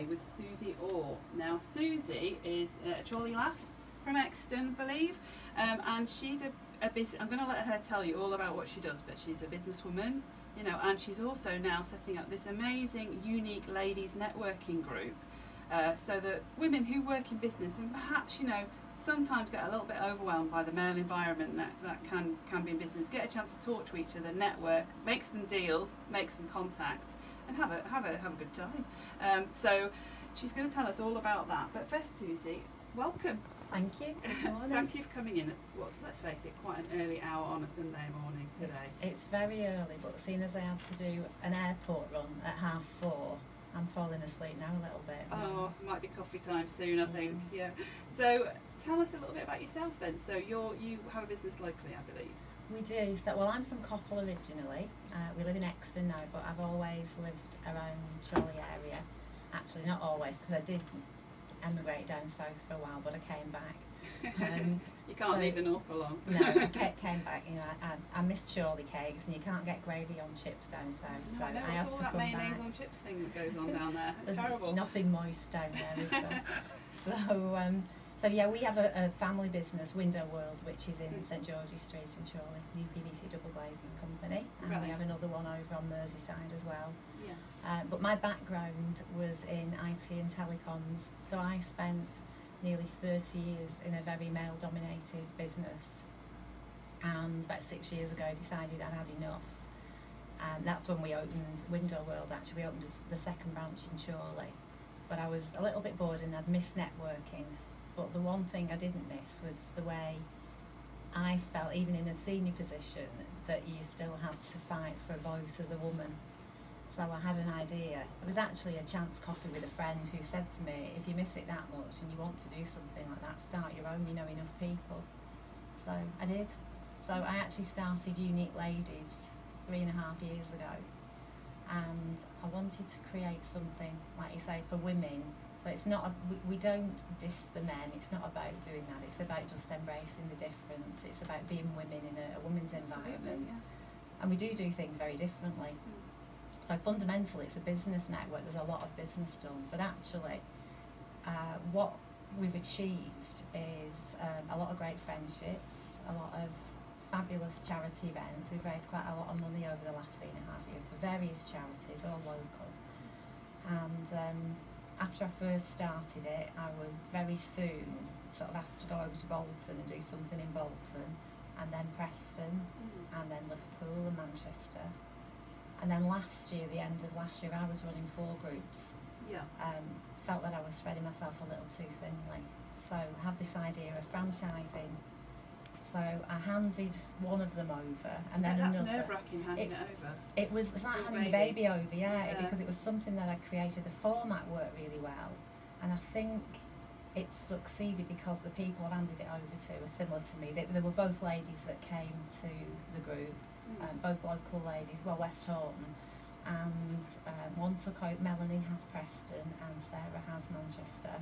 today with Suzy Orr. Now Suzy is a Chorley lass from Exton, I believe, and she's a business. I'm going to let her tell you all about what she does, but she's a businesswoman, you know, and she's also now setting up this amazing, unique ladies networking group, so that women who work in business and perhaps, you know, sometimes get a little bit overwhelmed by the male environment that can be in business, get a chance to talk to each other, network, make some deals, make some contacts, and have a good time. So she's going to tell us all about that. But first, Suzy, welcome. Thank you. Good morning. Thank you for coming in at, well, let's face it, quite an early hour on a Sunday morning today. It's very early, but seeing as I had to do an airport run at 4:30, I'm falling asleep now a little bit. Oh, it might be coffee time soon, I think. Yeah. So tell us a little bit about yourself then. So you have a business locally, I believe. We do. So, well, I'm from Coppell originally. We live in Exton now, but I've always lived around Chorley area. Actually, not always, because I did emigrate down south for a while, but I came back. You can't leave the north for long. No, I came back. You know, I missed Chorley cakes, and you can't get gravy on chips down south. No, so I know, I had it's to all come that mayonnaise back. on chips thing that goes on down there. It's There's terrible. nothing moist down there, is there? So yeah, we have a family business, Window World, which is in St George's Street in Chorley, new PVC double glazing company, and Right. we have another one over on Merseyside as well. Yeah. But my background was in IT and telecoms, so I spent nearly 30 years in a very male-dominated business, and about 6 years ago decided I'd had enough. And that's when we opened Window World. Actually, we opened the second branch in Chorley, but I was a little bit bored and I'd missed networking. But the one thing I didn't miss was the way I felt, even in a senior position, that you still had to fight for a voice as a woman. So I had an idea. It was actually a chance coffee with a friend who said to me, if you miss it that much and you want to do something like that, start your own, you know enough people. So I did. So I actually started Unique Ladies 3.5 years ago, and I wanted to create something, like you say, for women. So it's not, we don't diss the men, it's not about doing that, it's about just embracing the difference, it's about being women in a woman's environment. Yeah. And we do things very differently. So fundamentally it's a business network, there's a lot of business done, but actually what we've achieved is a lot of great friendships, a lot of fabulous charity events. We've raised quite a lot of money over the last 3.5 years for various charities, all local. And after I first started it, I was very soon sort of asked to go over to Bolton and do something in Bolton, and then Preston, and then Liverpool and Manchester. And then last year, the end of last year, I was running 4 groups. Yeah. Felt that I was spreading myself a little too thinly. So I had this idea of franchising. So I handed one of them over, and then That's another. nerve-wracking handing it over. It was, it's like Your handing your baby. baby over, yeah, Yeah. because it was something that I created. The format worked really well, and I think it's succeeded because the people I've handed it over to are similar to me. They were both ladies that came to the group, both local ladies, well, West Horton, and one took out, Melanie has Preston and Sarah has Manchester.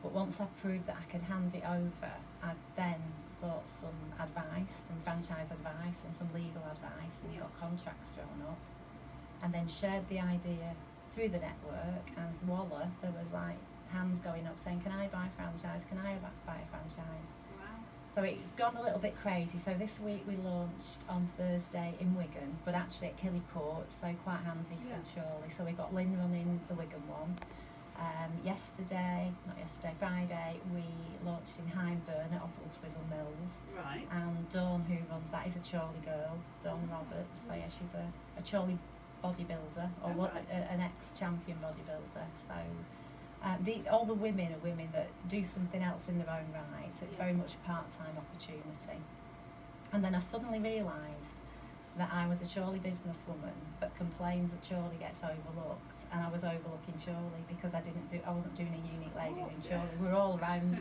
But once I proved that I could hand it over, I then sought some advice, some franchise advice and some legal advice, and got contracts drawn up, and then shared the idea through the network, and voila, there was like hands going up saying, can I buy a franchise, can I buy a franchise? Wow. So it's gone a little bit crazy. So this week we launched on Thursday in Wigan, but actually at Killycourt, so quite handy for Chorley. So we got Lynn running the Wigan one. Friday, we launched in Hyndburn at Oswald Twizzle Mills. Right. And Dawn, who runs that, is a Chorley girl, Dawn Roberts. So yeah, she's a Chorley bodybuilder, or an ex-champion bodybuilder. So all the women are women that do something else in their own right. So it's very much a part-time opportunity. And then I suddenly realised that I was a Chorley businesswoman, but complains that Chorley gets overlooked, and I was overlooking Chorley because I wasn't doing a Unique Ladies in Chorley. We're all around.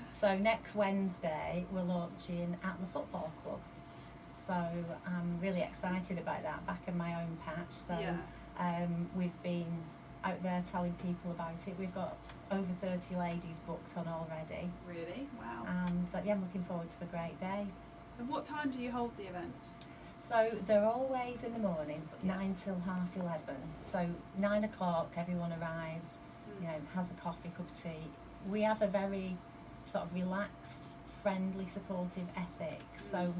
So next Wednesday we're launching at the football club. So I'm really excited about that, back in my own patch. So we've been out there telling people about it. We've got over 30 ladies booked on already. Really? Wow. And I'm looking forward to a great day. And what time do you hold the event? So they're always in the morning, 9 till 11:30. So 9 o'clock, everyone arrives, you know, has a coffee, cup of tea. We have a very sort of relaxed, friendly, supportive ethic. So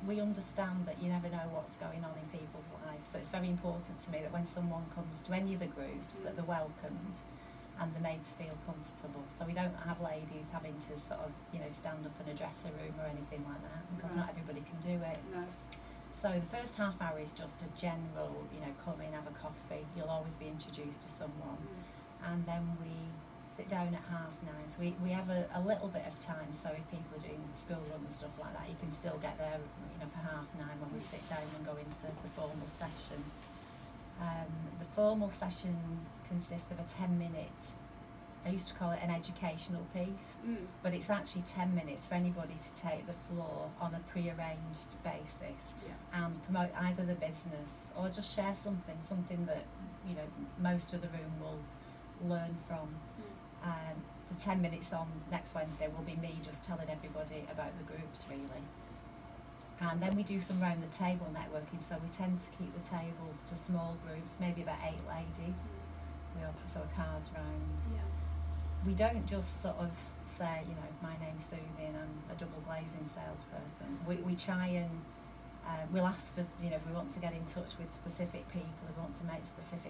we understand that you never know what's going on in people's lives. So it's very important to me that when someone comes to any of the groups, that they're welcomed and they're made to feel comfortable. So we don't have ladies having to sort of, you know, stand up in a dressing room or anything like that, because not everybody can do it. No. So the first half hour is just a general, you know, come in, have a coffee. You'll always be introduced to someone. And then we sit down at 9:30. So we have a little bit of time, so if people are doing school run and stuff like that, you can still get there, you know, for 9:30 when we sit down and go into the formal session. The formal session consists of a 10-minute, I used to call it an educational piece, but it's actually 10 minutes for anybody to take the floor on a pre-arranged basis and promote either the business or just share something that, you know, most of the room will learn from. The 10 minutes on next Wednesday will be me just telling everybody about the groups, really. And then we do some round the table networking, so we tend to keep the tables to small groups, maybe about 8 ladies. We all pass our cards round. We don't just sort of say, you know, my name's Suzy and I'm a double glazing salesperson. We try and we'll ask for, you know, if we want to get in touch with specific people, we want to make specific